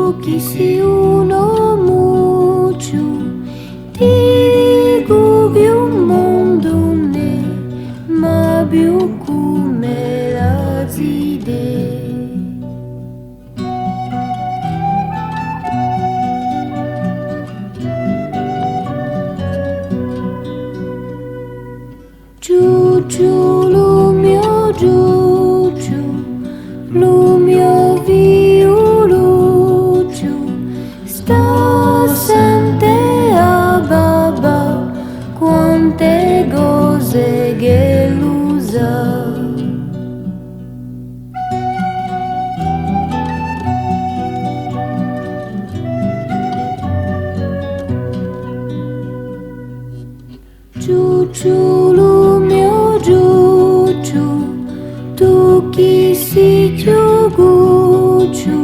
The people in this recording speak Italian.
tukisi uno mucho ti gubi un mondo ne ma più come la zide giù lo mio giù lo mio violuccio sta sente a babà quante cose che l'usa giù lo mio giù tu chi si chiuguccio